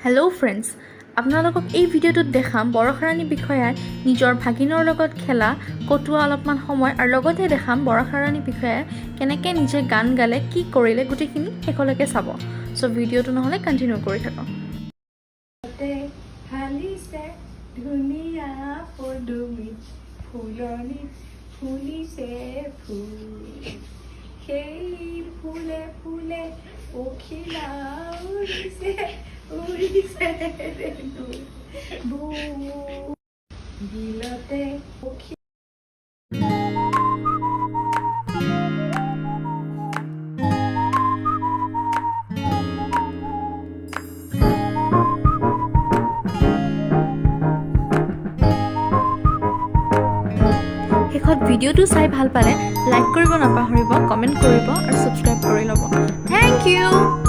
Hello' friends, আপোনালোকক এই ভিডিঅ'টোত দেখাম বৰষা ৰাণী বিষয়াই নিজৰ ভাগিনৰ লগত খেলা কটোৱা অলপমান সময় আৰু লগতে দেখাম বৰষা ৰাণী বিষয়াই কেনেকৈ নিজে গান গালে, কি কৰিলে, গোটেইখিনি শেষলৈকে চাব। চ' ভিডিঅ'টো নহ'লে কণ্টিনিউ কৰি থাকক। ধুনীয়া পদুমী ফুলনি ফুলিছে ফুল, সেই ফুলে ফুলে পখিলা উৰিছে উৰিছে ৰেণু বিলতে পখী শেষত ভিডিঅ'টো চাই ভাল পালে লাইক কৰিব নাপাহৰিব, কমেণ্ট কৰিব আৰু ছাবস্ক্ৰাইব কৰি ল'ব। Thank U.